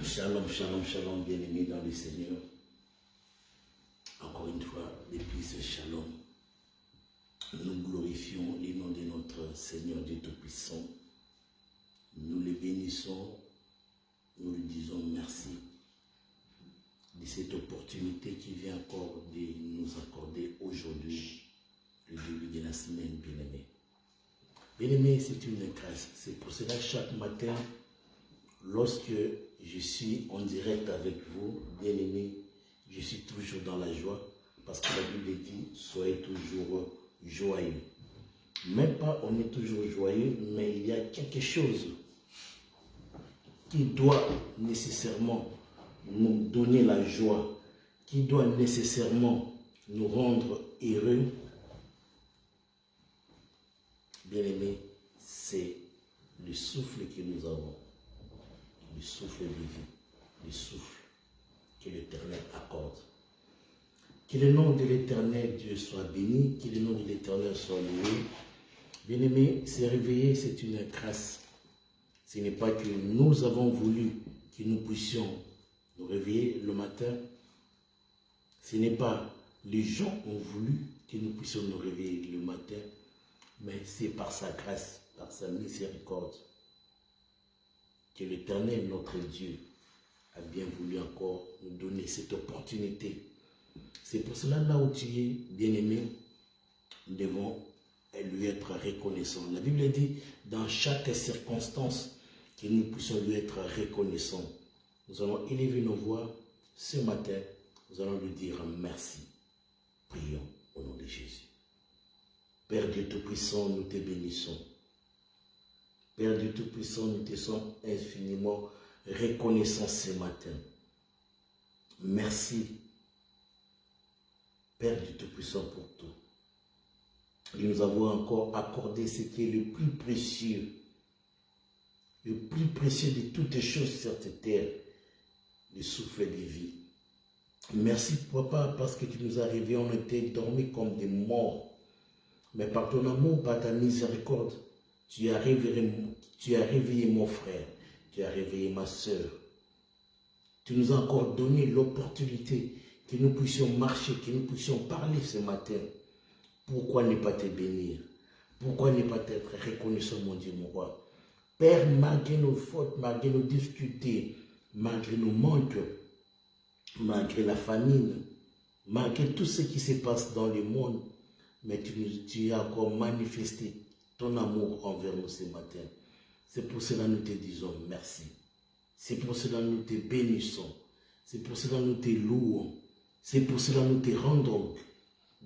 Shalom, shalom, shalom, bien-aimés dans le Seigneur. Encore une fois, depuis ce shalom, nous glorifions le nom de notre Seigneur Dieu Tout-Puissant. Nous le bénissons, nous lui disons merci de cette opportunité qui vient encore de nous accorder aujourd'hui, le début de la semaine, bien-aimés. Bien-aimés, c'est une grâce. C'est pour cela chaque matin, lorsque je suis en direct avec vous, bien-aimés, je suis toujours dans la joie parce que la Bible dit « Soyez toujours joyeux ». Même pas on est toujours joyeux, mais il y a quelque chose qui doit nécessairement nous donner la joie, qui doit nécessairement nous rendre heureux. Bien-aimés, c'est le souffle que nous avons. Le souffle de vie, le souffle que l'Éternel accorde. Que le nom de l'Éternel Dieu soit béni, que le nom de l'Éternel soit loué. Bien-aimés, se réveiller, c'est une grâce. Ce n'est pas que nous avons voulu que nous puissions nous réveiller le matin. Ce n'est pas les gens ont voulu que nous puissions nous réveiller le matin, mais c'est par sa grâce, par sa miséricorde, que l'Éternel, notre Dieu, a bien voulu encore nous donner cette opportunité. C'est pour cela, là où tu es, bien-aimé, nous devons lui être reconnaissants. La Bible dit, dans chaque circonstance, que nous puissions lui être reconnaissants. Nous allons élever nos voix ce matin, nous allons lui dire merci. Prions au nom de Jésus. Père Dieu Tout-Puissant, nous te bénissons. Père Dieu Tout-Puissant, nous te sommes infiniment reconnaissants ce matin. Merci, Père Dieu Tout-Puissant, pour tout. Et nous avons encore accordé ce qui est le plus précieux de toutes les choses sur cette terre, le souffle de vie. Merci, Papa, parce que tu nous as réveillés, on était dormis comme des morts. Mais par ton amour, par ta miséricorde, tu as réveillé mon frère, tu as réveillé ma soeur. Tu nous as encore donné l'opportunité que nous puissions marcher, que nous puissions parler ce matin. Pourquoi ne pas te bénir? Pourquoi ne pas être reconnaissant, mon Dieu, mon roi? Père, malgré nos fautes, malgré nos difficultés, malgré nos manques, malgré la famine, malgré tout ce qui se passe dans le monde, mais tu as encore manifesté ton amour envers nous ce matin. C'est pour cela que nous te disons merci. C'est pour cela que nous te bénissons. C'est pour cela que nous te louons. C'est pour cela que nous te rendons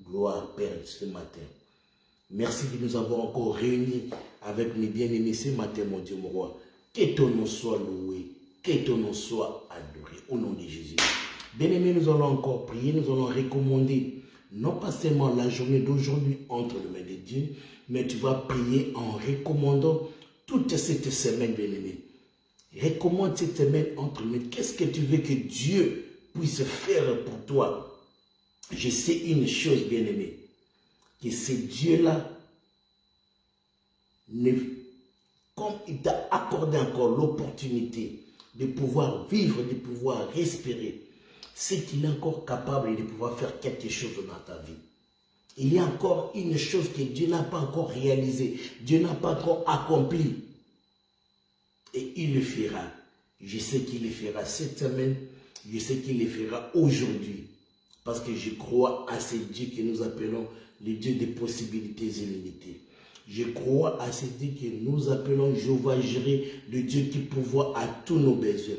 gloire, Père, ce matin. Merci de nous avoir encore réunis avec mes bien-aimés ce matin, mon Dieu, mon roi. Que ton nom soit loué, que ton nom soit adoré, au nom de Jésus. Bien-aimés, nous allons encore prier, nous allons recommander non pas seulement la journée d'aujourd'hui entre les mains de Dieu, mais tu vas prier en recommandant toute cette semaine, bien-aimé. Recommande cette semaine entre nous. Qu'est-ce que tu veux que Dieu puisse faire pour toi? Je sais une chose, bien-aimé, que ce Dieu-là, comme il t'a accordé encore l'opportunité de pouvoir vivre, de pouvoir respirer, c'est qu'il est encore capable de pouvoir faire quelque chose dans ta vie. Il y a encore une chose que Dieu n'a pas encore réalisée, Dieu n'a pas encore accompli. Et il le fera. Je sais qu'il le fera cette semaine, je sais qu'il le fera aujourd'hui. Parce que je crois à ce Dieu que nous appelons le Dieu des possibilités illimitées. Je crois à ce Dieu que nous appelons Jéhovah Jireh, le Dieu qui pourvoit à tous nos besoins.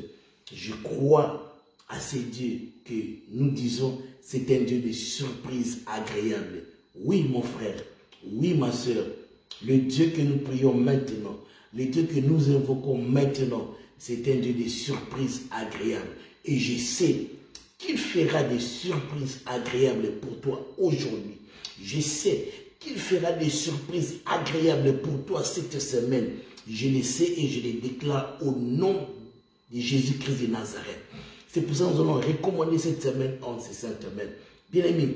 Je crois à ce Dieu que nous disons, c'est un Dieu de surprise agréable. Oui, mon frère, oui, ma soeur, le Dieu que nous prions maintenant, le Dieu que nous invoquons maintenant, c'est un Dieu de surprise agréable. Et je sais qu'il fera des surprises agréables pour toi aujourd'hui. Je sais qu'il fera des surprises agréables pour toi cette semaine. Je le sais et je le déclare au nom de Jésus-Christ de Nazareth. C'est pour ça que nous allons recommander cette semaine en ces saintes semaines. Bien-aimé,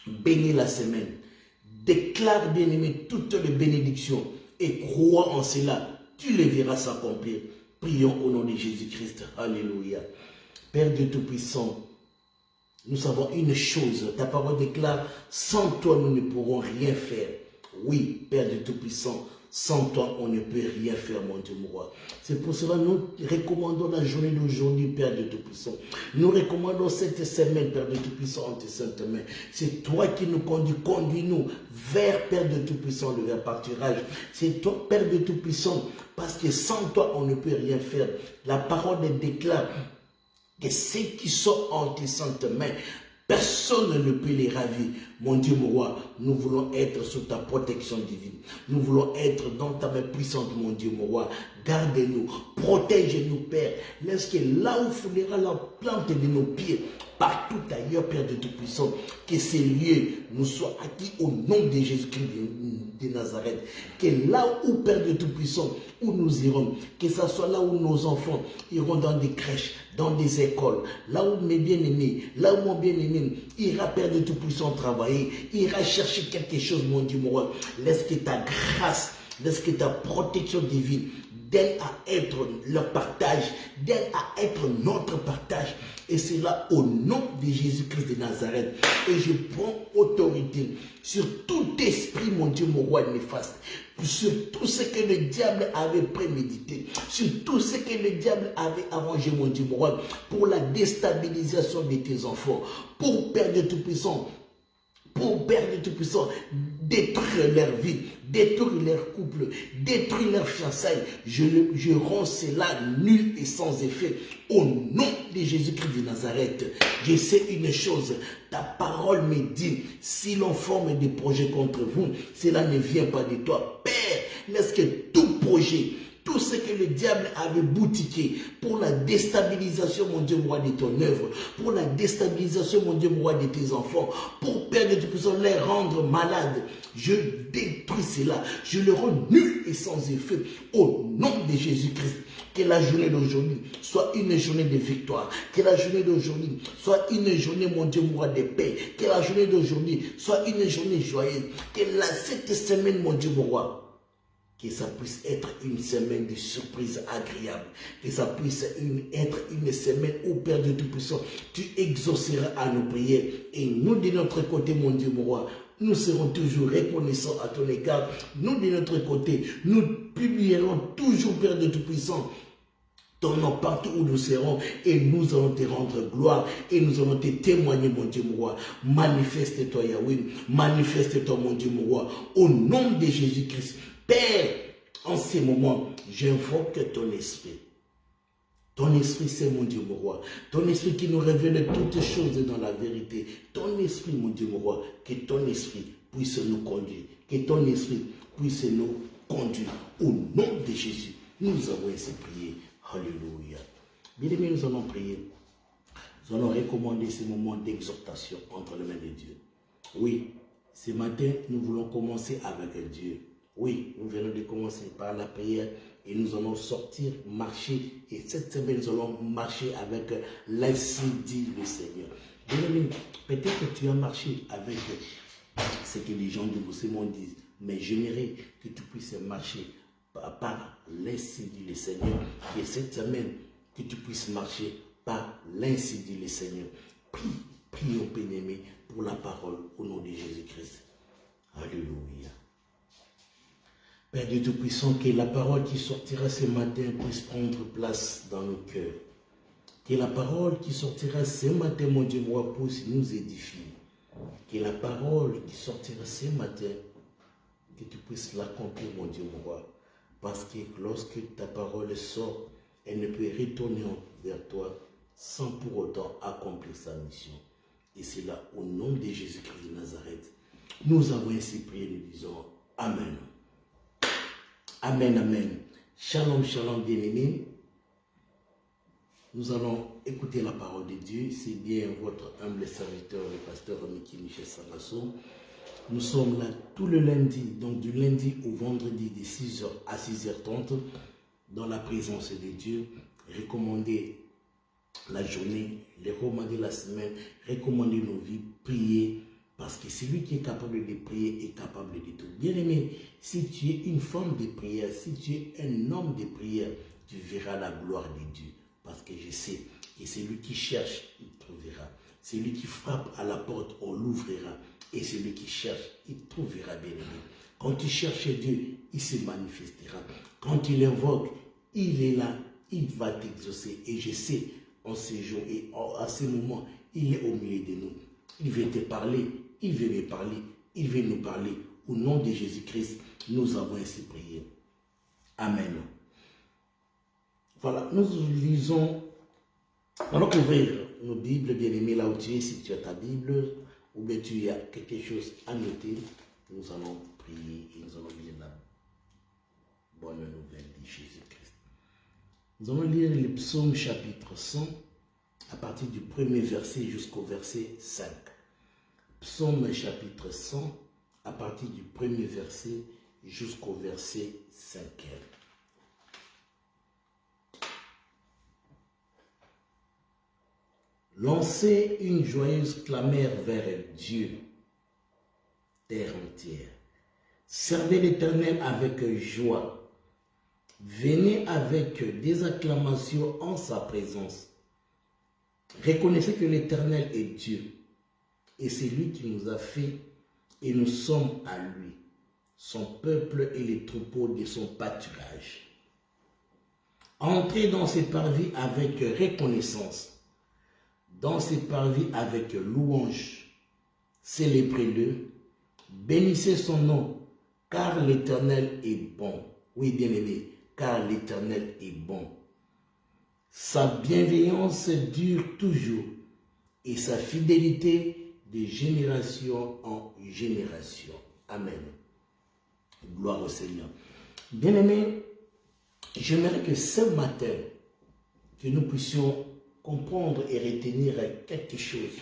bénis la semaine. Déclare, bien-aimé, toutes les bénédictions et crois en cela. Tu les verras s'accomplir. Prions au nom de Jésus-Christ. Alléluia. Père Dieu Tout-Puissant, nous savons une chose. Ta parole déclare, sans toi, nous ne pourrons rien faire. Oui, Père Dieu Tout-Puissant, sans toi, on ne peut rien faire, mon Dieu, mon roi. C'est pour cela que nous recommandons la journée d'aujourd'hui, Père Dieu Tout-Puissant. Nous recommandons cette semaine, Père Dieu Tout-Puissant, en tes saintes mains. C'est toi qui nous conduis. Conduis-nous vers, Père Dieu Tout-Puissant, le vers pâturage. C'est toi, Père Dieu Tout-Puissant, parce que sans toi, on ne peut rien faire. La parole déclare que ceux qui sont en tes saintes mains, personne ne peut les ravir. Mon Dieu, mon roi, nous voulons être sous ta protection divine. Nous voulons être dans ta main puissante, mon Dieu, mon roi. Garde-nous, protège-nous, Père. Laisse que là où foulera la plante de nos pieds, partout ailleurs, Père de Tout-Puissant, que ces lieux nous soient acquis au nom de Jésus-Christ de Nazareth. Que là où, Père de Tout-Puissant, où nous irons, que ce soit là où nos enfants iront dans des crèches, dans des écoles, là où mes bien-aimés, là où mon bien-aimé ira, Père de Tout-Puissant, travailler, ira chercher quelque chose, mon Dieu, mon roi. Laisse que ta grâce, laisse que ta protection divine d'aide à être leur partage, d'aide à être notre partage. Et c'est là au nom de Jésus-Christ de Nazareth. Et je prends autorité sur tout esprit, mon Dieu, mon roi néfaste, sur tout ce que le diable avait prémédité, sur tout ce que le diable avait arrangé, mon Dieu, mon roi, pour la déstabilisation de tes enfants, pour Père de Tout-Puissant, pour Père de Tout-Puissant, détruire leur vie, détruire leur couple, détruire leur fiançailles. Je rends cela nul et sans effet. Au nom de Jésus-Christ de Nazareth, je sais une chose, ta parole me dit, si l'on forme des projets contre vous, cela ne vient pas de toi. Père, laisse que tout projet, tout ce que le diable avait boutiqué pour la déstabilisation, mon Dieu, moi, de ton œuvre, pour la déstabilisation, mon Dieu, moi, de tes enfants, pour, Père de Tout-Puissant, les rendre malades, je détruis cela, je le rends nul et sans effet, au nom de Jésus-Christ. Que la journée d'aujourd'hui soit une journée de victoire, que la journée d'aujourd'hui soit une journée, mon Dieu, moi, de paix, que la journée d'aujourd'hui soit une journée joyeuse, que cette semaine, mon Dieu, mon roi, que ça puisse être une semaine de surprise agréable, que ça puisse être une semaine où, Père de Tout-Puissant, tu exauceras à nos prières. Et nous, de notre côté, mon Dieu, mon roi, nous serons toujours reconnaissants à ton égard. Nous, de notre côté, nous publierons toujours, Père de Tout-Puissant, ton nom partout où nous serons, et nous allons te rendre gloire, et nous allons te témoigner, mon Dieu, mon roi. Manifeste-toi, Yahweh, manifeste-toi, mon Dieu, mon roi, au nom de Jésus-Christ. Père, en ces moments, j'invoque ton esprit. Ton esprit, c'est mon Dieu, mon roi. Ton esprit qui nous révèle toutes choses dans la vérité. Ton esprit, mon Dieu, mon roi, que ton esprit puisse nous conduire. Que ton esprit puisse nous conduire. Au nom de Jésus, nous avons ainsi prié. Alléluia. Bien-aimés, nous allons prier. Nous allons recommander ces moments d'exhortation entre les mains de Dieu. Oui, ce matin, nous voulons commencer avec Dieu. Oui, nous venons de commencer par la prière et nous allons sortir, marcher. Et cette semaine, nous allons marcher avec l'ainsi dit le Seigneur. Bien-aimé, peut-être que tu as marché avec ce que les gens de Boussémon disent, mais j'aimerais que tu puisses marcher par l'ainsi dit le Seigneur. Et cette semaine, que tu puisses marcher par l'ainsi dit le Seigneur. Prions, bien-aimé, pour la parole au nom de Jésus-Christ. Alléluia. Père Dieu Tout-Puissant, que la parole qui sortira ce matin puisse prendre place dans nos cœurs. Que la parole qui sortira ce matin, mon Dieu, moi, puisse nous édifier. Que la parole qui sortira ce matin, que tu puisses l'accomplir, mon Dieu, mon roi. Parce que lorsque ta parole sort, elle ne peut retourner vers toi sans pour autant accomplir sa mission. Et c'est là, au nom de Jésus-Christ de Nazareth, nous avons ainsi prié, nous disons Amen. Amen, amen. Shalom, shalom, bien-aimés. Nous allons écouter la parole de Dieu. C'est bien votre humble serviteur, le pasteur Mickey Michel Sarasso. Nous sommes là tout le lundi, donc du lundi au vendredi de 6h à 6h30, dans la présence de Dieu. Recommander la journée, les recommander la semaine, recommander nos vies, prier. Parce que celui qui est capable de prier est capable de tout. Bien-aimé, si tu es une femme de prière, si tu es un homme de prière, tu verras la gloire de Dieu. Parce que je sais que celui qui cherche, il trouvera. Celui qui frappe à la porte, on l'ouvrira. Et celui qui cherche, il trouvera, bien-aimé. Quand tu cherches Dieu, il se manifestera. Quand tu l'invoques, il est là, il va t'exaucer. Et je sais, en ces jours et à ce moment, il est au milieu de nous. Il veut te parler, il veut me parler, il veut nous parler. Au nom de Jésus-Christ, nous avons ainsi prié. Amen. Voilà, nous lisons, allons ouvrir nos Bibles, bien-aimés, là où tu es, si tu as ta Bible, ou bien tu as quelque chose à noter, nous allons prier et nous allons lire la bonne nouvelle de Jésus-Christ. Nous allons lire le psaume chapitre 100, à partir du premier verset jusqu'au verset 5. Psaume chapitre 100, à partir du premier verset jusqu'au verset 5. Lancez une joyeuse clameur vers Dieu, terre entière. Servez l'Éternel avec joie. Venez avec des acclamations en sa présence. Reconnaissez que l'Éternel est Dieu, et c'est lui qui nous a fait, et nous sommes à lui, son peuple et les troupeaux de son pâturage. Entrez dans ses parvis avec reconnaissance, dans ses parvis avec louange. Célébrez-le, bénissez son nom, car l'Éternel est bon. Oui, bien-aimé, car l'Éternel est bon. Sa bienveillance dure toujours, et sa fidélité de génération en génération. Amen. Gloire au Seigneur. Bien-aimé, j'aimerais que ce matin, que nous puissions comprendre et retenir quelque chose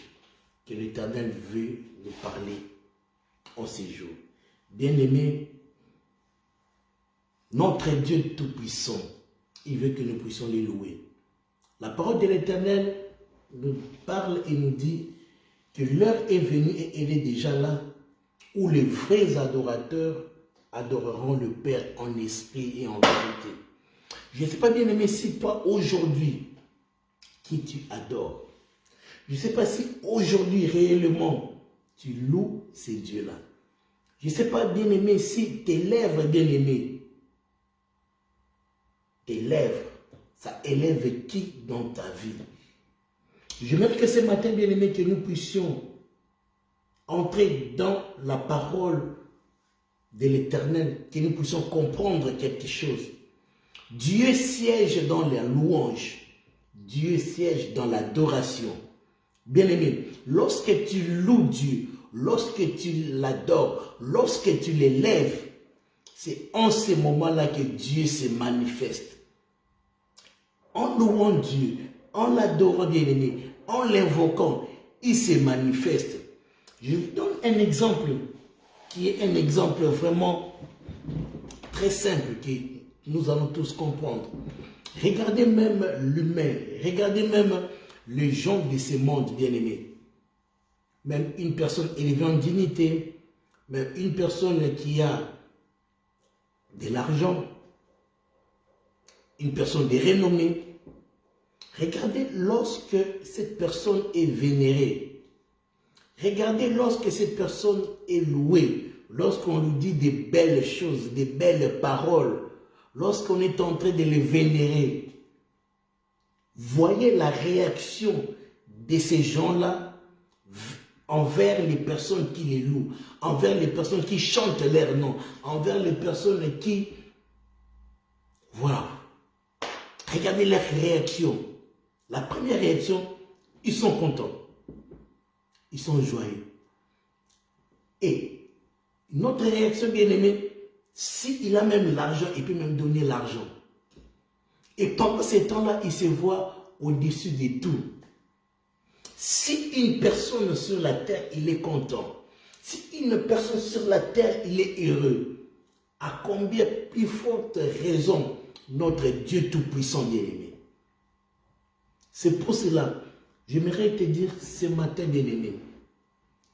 que l'Éternel veut nous parler en ces jours. Bien-aimé, notre Dieu Tout-Puissant, il veut que nous puissions les louer. La parole de l'Éternel nous parle et nous dit que l'heure est venue et elle est déjà là, où les vrais adorateurs adoreront le Père en esprit et en vérité. Je ne sais pas, bien-aimé, si toi aujourd'hui, qui tu adores, je ne sais pas si aujourd'hui réellement tu loues ces dieux-là. Je ne sais pas, bien-aimé, si tes lèvres, bien-aimé, tes lèvres, ça élève qui dans ta vie? J'aimerais que ce matin, bien-aimé, que nous puissions entrer dans la parole de l'Éternel, que nous puissions comprendre quelque chose. Dieu siège dans la louange. Dieu siège dans l'adoration. Bien-aimé, lorsque tu loues Dieu, lorsque tu l'adores, lorsque tu l'élèves, c'est en ce moment-là que Dieu se manifeste. En louant Dieu, en l'adorant, bien-aimé, en l'invoquant, il se manifeste. Je vous donne un exemple qui est un exemple vraiment très simple que nous allons tous comprendre. Regardez même l'humain, regardez même les gens de ce monde, bien-aimés. Même une personne élevée en dignité, même une personne qui a de l'argent, une personne de renommée. Regardez lorsque cette personne est vénérée. Regardez lorsque cette personne est louée. Lorsqu'on lui dit des belles choses, des belles paroles. Lorsqu'on est en train de les vénérer. Voyez la réaction de ces gens-là envers les personnes qui les louent, envers les personnes qui chantent leur nom, envers les personnes qui... Voilà. Regardez leur réaction. La première réaction, ils sont contents. Ils sont joyeux. Et notre réaction, bien-aimée, s'il a même l'argent, il peut même donner l'argent. Et pendant ces temps-là, il se voit au-dessus de tout. Si une personne sur la terre, il est content. Si une personne sur la terre, il est heureux. À combien plus forte raison notre Dieu Tout-Puissant bien-aimé. C'est pour cela, j'aimerais te dire ce matin, bien-aimé,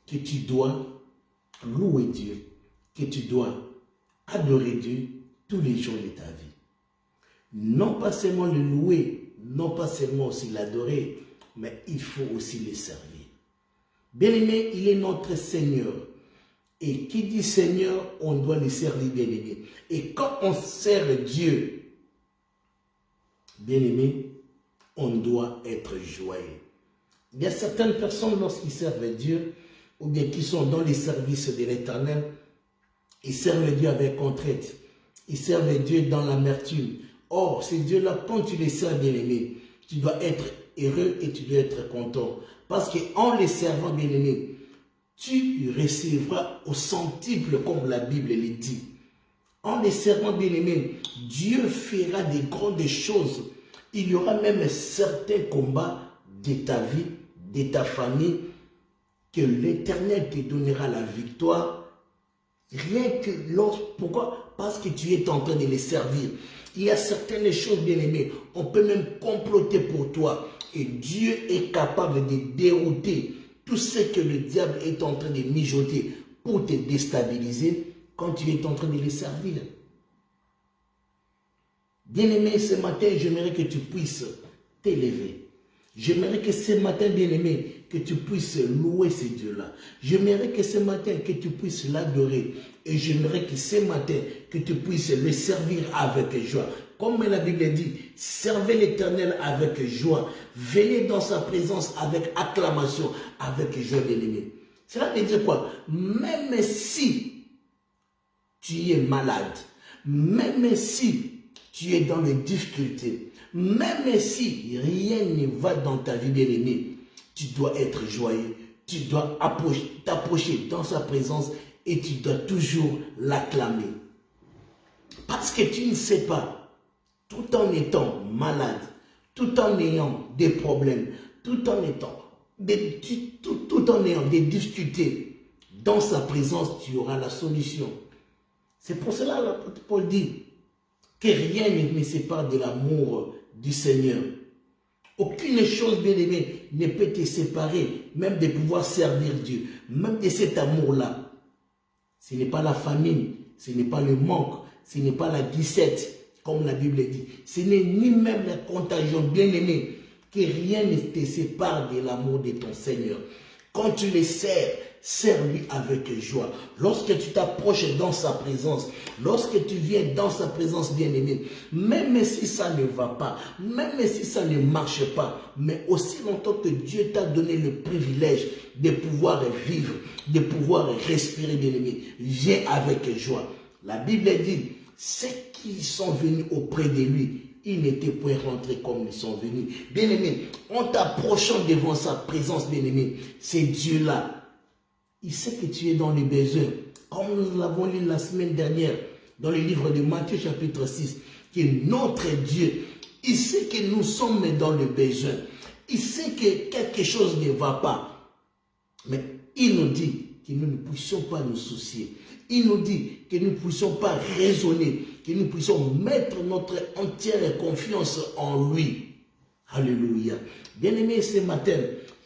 que tu dois louer Dieu, que tu dois adorer Dieu tous les jours de ta vie. Non pas seulement le louer, non pas seulement aussi l'adorer, mais il faut aussi le servir. Bien-aimé, il est notre Seigneur. Et qui dit Seigneur, on doit le servir, bien-aimé. Et quand on sert Dieu, bien-aimé, on doit être joyeux. Il y a certaines personnes, lorsqu'ils servent Dieu, ou bien qui sont dans les services de l'Éternel, ils servent Dieu avec contrite. Ils servent Dieu dans l'amertume. Or, ces dieux-là, quand tu les sers, bien-aimé, tu dois être heureux et tu dois être content. Parce qu'en les servant, bien-aimé, tu recevras au centuple, comme la Bible le dit. En les servant, bien-aimé, Dieu fera des grandes choses. Il y aura même certains combats de ta vie, de ta famille, que l'Éternel te donnera la victoire. Rien que pourquoi? Parce que tu es en train de les servir. Il y a certaines choses, bien-aimées, on peut même comploter pour toi. Et Dieu est capable de dérouter tout ce que le diable est en train de mijoter pour te déstabiliser quand tu es en train de les servir. Bien-aimé, ce matin, j'aimerais que tu puisses t'élever. J'aimerais que ce matin, bien-aimé, que tu puisses louer ce Dieu-là. J'aimerais que ce matin, que tu puisses l'adorer. Et j'aimerais que ce matin, que tu puisses le servir avec joie. Comme la Bible dit, servez l'Éternel avec joie. Venez dans sa présence avec acclamation, avec joie, bien-aimé. Cela veut dire quoi? Même si tu es malade, même si tu es dans les difficultés, même si rien ne va dans ta vie, bien-aimée, tu dois être joyeux, tu dois t'approcher dans sa présence et tu dois toujours l'acclamer. Parce que tu ne sais pas, tout en étant malade, tout en ayant des problèmes, tout en ayant des difficultés, dans sa présence, tu auras la solution. C'est pour cela que l'apôtre Paul dit que rien ne me sépare de l'amour du Seigneur. Aucune chose, bien-aimée, ne peut te séparer, même de pouvoir servir Dieu, même de cet amour-là. Ce n'est pas la famine, ce n'est pas le manque, ce n'est pas la disette, comme la Bible dit. Ce n'est ni même la contagion, bien-aimée, que rien ne te sépare de l'amour de ton Seigneur. Quand tu le sers, sers-lui avec joie. Lorsque tu t'approches dans sa présence, lorsque tu viens dans sa présence, bien-aimé, même si ça ne va pas, même si ça ne marche pas, mais aussi longtemps que Dieu t'a donné le privilège de pouvoir vivre, de pouvoir respirer, bien-aimé, viens avec joie. La Bible dit, ceux qui sont venus auprès de lui, ils n'étaient point rentrés comme ils sont venus. Bien-aimé, en t'approchant devant sa présence, bien-aimé, c'est Dieu-là. Il sait que tu es dans les besoins. Comme nous l'avons lu la semaine dernière, dans le livre de Matthieu chapitre 6, que notre Dieu, il sait que nous sommes dans le besoin. Il sait que quelque chose ne va pas. Mais il nous dit que nous ne puissions pas nous soucier. Il nous dit que nous ne puissions pas raisonner, que nous puissions mettre notre entière confiance en lui. Alléluia. Bien-aimé, ce matin,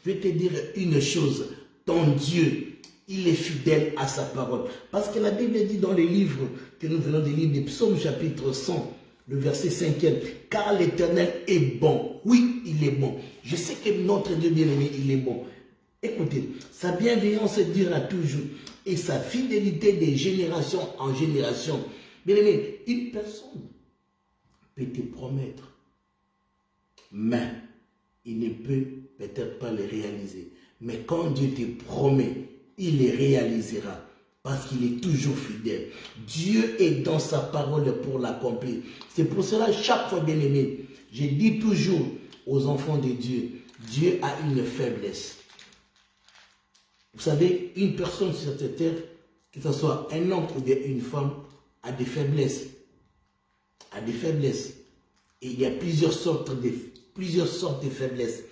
je vais te dire une chose. Ton Dieu, il est fidèle à sa parole. Parce que la Bible dit dans les livres que nous venons de lire, des psaumes chapitre 100, le verset 5e, car l'Éternel est bon. Oui, il est bon. Je sais que notre Dieu bien-aimé, il est bon. Écoutez, sa bienveillance durera toujours et sa fidélité de génération en génération. Bien-aimé, une personne peut te promettre, mais il ne peut peut-être pas le réaliser. Mais quand Dieu te promet, il les réalisera parce qu'il est toujours fidèle. Dieu est dans sa parole pour l'accomplir. C'est pour cela, chaque fois, bien-aimé, je dis toujours aux enfants de Dieu, Dieu a une faiblesse. Vous savez, une personne sur cette terre, que ce soit un homme ou une femme, a des faiblesses. A des faiblesses. Et il y a plusieurs sortes de faiblesses.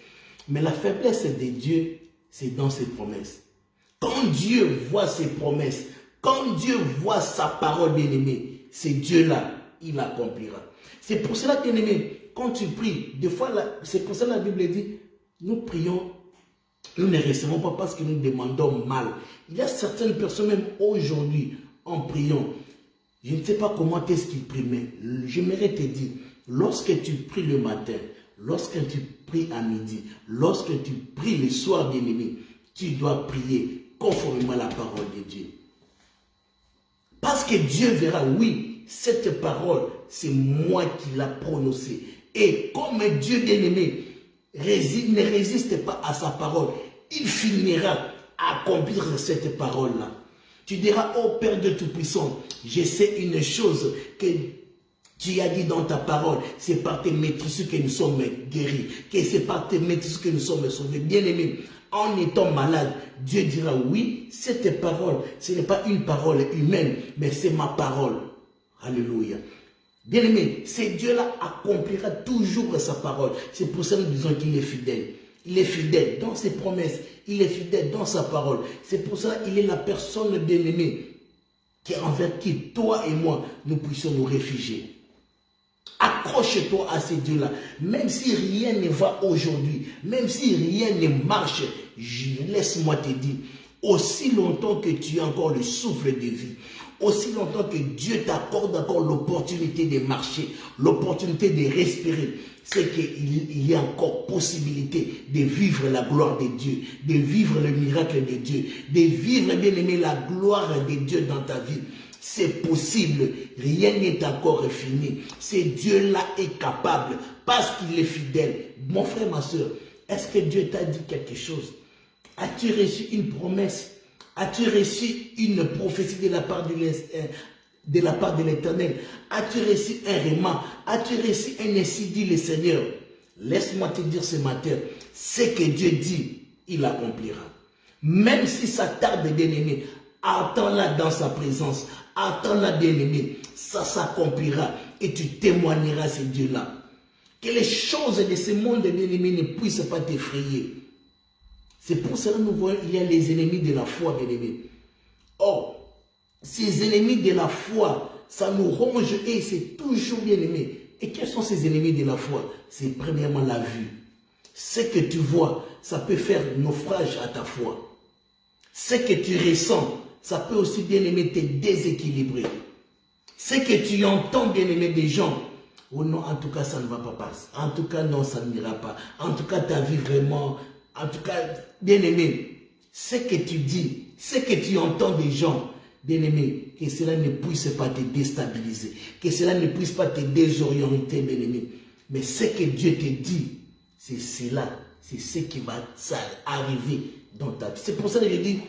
Mais la faiblesse de Dieu, c'est dans ses promesses. Quand Dieu voit ses promesses, quand Dieu voit sa parole, bien-aimée, c'est Dieu-là, il accomplira. C'est pour cela, bien-aimé, quand tu pries, des fois, c'est pour cela que la Bible dit, nous prions, nous ne recevons pas parce que nous demandons mal. Il y a certaines personnes, même aujourd'hui, en priant, je ne sais pas comment est-ce qu'ils prient, mais j'aimerais te dire, lorsque tu pries le matin, lorsque tu pries à midi, lorsque tu pries le soir, bien-aimé, tu dois prier conformément à la parole de Dieu. Parce que Dieu verra, oui, cette parole, c'est moi qui l'ai prononcée. Et comme Dieu bien-aimé ne résiste pas à sa parole, il finira à accomplir cette parole-là. Tu diras, oh Père de Tout-Puissant, je sais une chose que tu as dit dans ta parole, c'est par tes maîtrises que nous sommes guéris, que c'est par tes maîtrises que nous sommes sauvés. Bien-aimés, en étant malade, Dieu dira, oui, cette parole, ce n'est pas une parole humaine, mais c'est ma parole. Alléluia. Bien-aimé, ce Dieu-là accomplira toujours sa parole. C'est pour ça que nous disons qu'il est fidèle. Il est fidèle dans ses promesses. Il est fidèle dans sa parole. C'est pour ça qu'il est la personne bien-aimée envers qui toi et moi, nous puissions nous réfugier. Accroche-toi à ces dieux-là. Même si rien ne va aujourd'hui, même si rien ne marche, laisse-moi te dire, aussi longtemps que tu as encore le souffle de vie, aussi longtemps que Dieu t'accorde encore l'opportunité de marcher, l'opportunité de respirer, c'est qu'il y a encore possibilité de vivre la gloire de Dieu, de vivre le miracle de Dieu, de vivre, bien aimé, la gloire de Dieu dans ta vie. C'est possible, rien n'est encore fini. Ce Dieu-là est capable parce qu'il est fidèle. Mon frère, ma soeur, est-ce que Dieu t'a dit quelque chose? As-tu reçu une promesse? As-tu reçu une prophétie de la part de l'Éternel? As-tu reçu un réma? As-tu reçu un ainsi dit le Seigneur? Laisse-moi te dire ce matin, ce que Dieu dit, il accomplira. Même si ça tarde, bien-aimé, attends-la dans sa présence. Attends-la, bien-aimé, ça s'accomplira et tu témoigneras ce Dieu-là. Que les choses de ce monde, bien-aimé, ne puissent pas t'effrayer. C'est pour cela que nous voyons qu'il y a les ennemis de la foi, bien-aimé. Or, ces ennemis de la foi, ça nous ronge et c'est toujours bien-aimé. Et quels sont ces ennemis de la foi? C'est premièrement la vue. Ce que tu vois, ça peut faire naufrage à ta foi. Ce que tu ressens, ça peut aussi, bien-aimé, te déséquilibrer. Ce que tu entends, bien-aimé, des gens, oh non, en tout cas, ça ne va pas passer. En tout cas, non, ça n'ira pas. En tout cas, ta vie vraiment, en tout cas, bien-aimé, ce que tu dis, ce que tu entends des gens, bien-aimé, que cela ne puisse pas te déstabiliser, que cela ne puisse pas te désorienter, bien-aimé. Mais ce que Dieu te dit, c'est cela, c'est ce qui va arriver dans ta vie. C'est pour ça que je dis,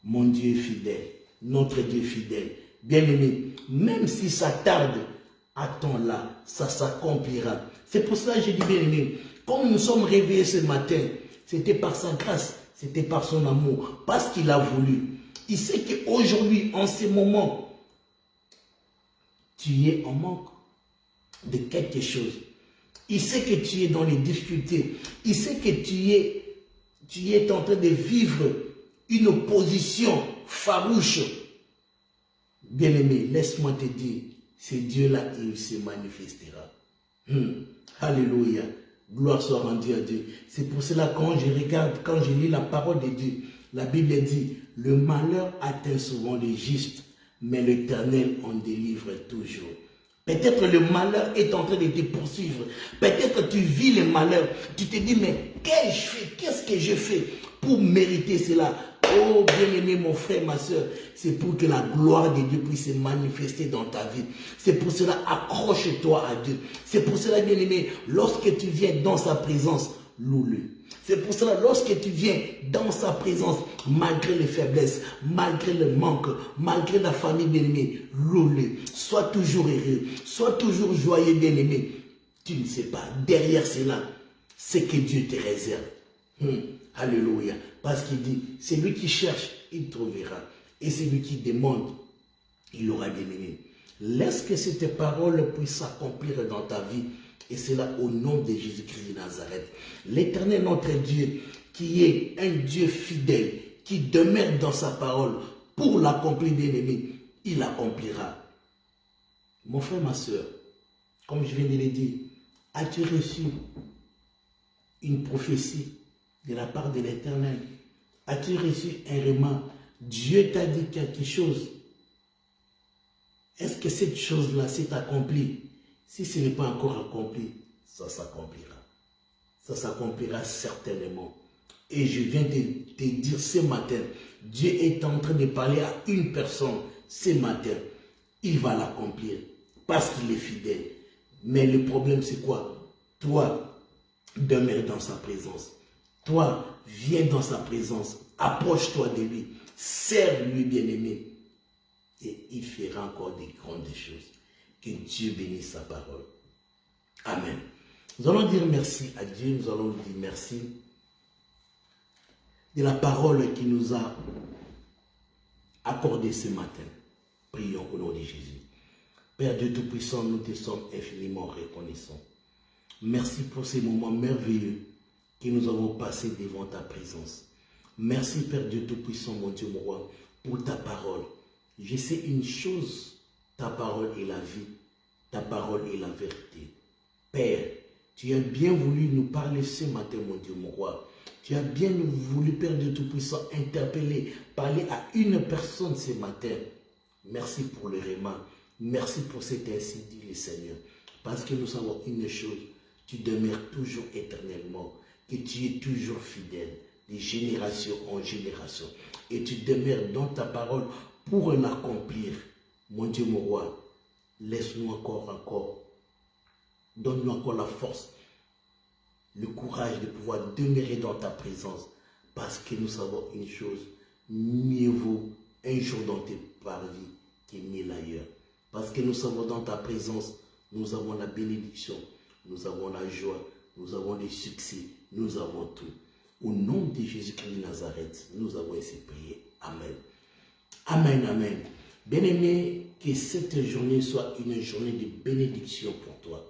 mon Dieu est fidèle, notre Dieu est fidèle. Bien-aimé, même si ça tarde, attends-là, ça s'accomplira. C'est pour cela que je dis, bien-aimé, comme nous sommes réveillés ce matin, c'était par sa grâce, c'était par son amour, parce qu'il a voulu. Il sait qu'aujourd'hui, en ce moment, tu es en manque de quelque chose. Il sait que tu es dans les difficultés. Il sait que tu es en train de vivre une opposition farouche. Bien-aimé, laisse-moi te dire, c'est Dieu-là, il se manifestera. Alléluia. Gloire soit rendue à Dieu. C'est pour cela, quand je regarde, quand je lis la parole de Dieu, la Bible dit, le malheur atteint souvent les justes, mais l'Éternel en délivre toujours. Peut-être le malheur est en train de te poursuivre. Peut-être tu vis le malheur. Tu te dis, mais qu'est-ce que je fais pour mériter cela? Oh, bien-aimé, mon frère, ma soeur, c'est pour que la gloire de Dieu puisse se manifester dans ta vie. C'est pour cela, accroche-toi à Dieu. C'est pour cela, bien-aimé, lorsque tu viens dans sa présence, loue-le. C'est pour cela, lorsque tu viens dans sa présence, malgré les faiblesses, malgré le manque, malgré la famille, bien-aimé, loue-le. Sois toujours heureux, sois toujours joyeux, bien-aimé. Tu ne sais pas, derrière cela, c'est que Dieu te réserve. Alléluia. Parce qu'il dit, c'est lui qui cherche, il trouvera. Et c'est lui qui demande, il aura, bien-aimé. Laisse que cette parole puisse s'accomplir dans ta vie. Et c'est là au nom de Jésus-Christ de Nazareth. L'Éternel, notre Dieu, qui est un Dieu fidèle, qui demeure dans sa parole pour l'accomplir, bien-aimé, il accomplira. Mon frère, ma soeur, comme je viens de le dire, as-tu reçu une prophétie de la part de l'Éternel? As-tu reçu un réma? Dieu t'a dit quelque chose. Est-ce que cette chose-là s'est accomplie? Si ce n'est pas encore accompli, ça s'accomplira. Ça s'accomplira certainement. Et je viens de te dire ce matin, Dieu est en train de parler à une personne ce matin. Il va l'accomplir parce qu'il est fidèle. Mais le problème c'est quoi? Toi, demeure dans sa présence. Toi, viens dans sa présence. Approche-toi de lui. Serve-lui, bien-aimé. Et il fera encore des grandes choses. Que Dieu bénisse sa parole. Amen. Nous allons dire merci à Dieu. Nous allons lui dire merci de la parole qu'il nous a accordée ce matin. Prions au nom de Jésus. Père Dieu Tout-Puissant, nous te sommes infiniment reconnaissants. Merci pour ces moments merveilleux que nous avons passés devant ta présence. Merci Père Dieu Tout-Puissant, mon Dieu, mon roi, pour ta parole. Je sais une chose, ta parole est la vie, ta parole est la vérité. Père, tu as bien voulu nous parler ce matin, mon Dieu, mon roi. Tu as bien voulu, Père Dieu Tout-Puissant, interpeller, parler à une personne ce matin. Merci pour le réma. Merci pour cet ainsi dit le Seigneur. Parce que nous savons une chose, tu demeures toujours éternellement, que tu es toujours fidèle, de génération en génération. Et tu demeures dans ta parole pour l'accomplir. Mon Dieu, mon roi, laisse-nous encore. Donne-nous encore la force, le courage de pouvoir demeurer dans ta présence. Parce que nous savons une chose, mieux vaut un jour dans tes parvis que mille ailleurs. Parce que nous savons dans ta présence, nous avons la bénédiction, nous avons la joie, nous avons le succès, nous avons tout. Au nom de Jésus-Christ de Nazareth, nous avons ainsi prié. Amen. Amen, amen. Bien-aimé, que cette journée soit une journée de bénédiction pour toi,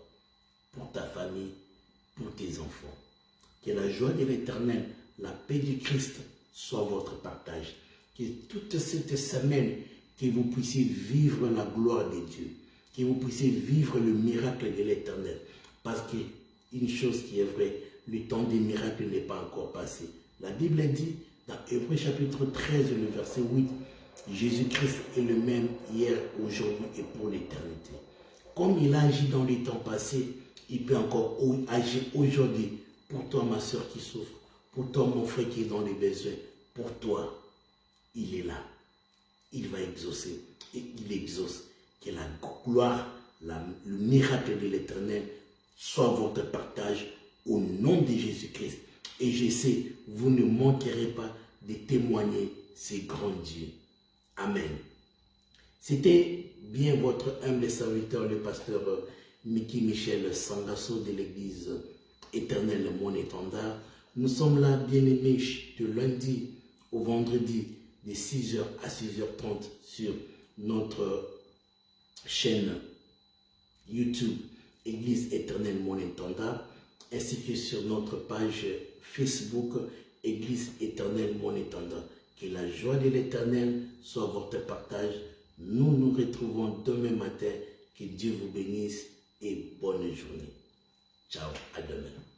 pour ta famille, pour tes enfants. Que la joie de l'Éternel, la paix du Christ soit votre partage. Que toute cette semaine, que vous puissiez vivre la gloire de Dieu, que vous puissiez vivre le miracle de l'Éternel. Parce qu'une chose qui est vraie, le temps des miracles n'est pas encore passé. La Bible dit, dans Hébreux chapitre 13, le verset 8, Jésus-Christ est le même hier, aujourd'hui et pour l'éternité. Comme il a agi dans les temps passés, il peut encore agir aujourd'hui pour toi, ma soeur qui souffre, pour toi, mon frère qui est dans les besoins. Pour toi, il est là. Il va exaucer et il exauce. Que la gloire, le miracle de l'Éternel soit votre partage au nom de Jésus-Christ. Et je sais, vous ne manquerez pas de témoigner ces grands dieux. Amen. C'était bien votre humble serviteur, le pasteur Mickey Michel Sangasso de l'église éternelle Mon Étendard. Nous sommes là, bien-aimés, de lundi au vendredi, de 6h à 6h30 sur notre chaîne YouTube Église éternelle Mon Étendard, ainsi que sur notre page Facebook Église éternelle Mon Étendard. Que la joie de l'Éternel soit votre partage. Nous nous retrouvons demain matin. Que Dieu vous bénisse et bonne journée. Ciao, à demain.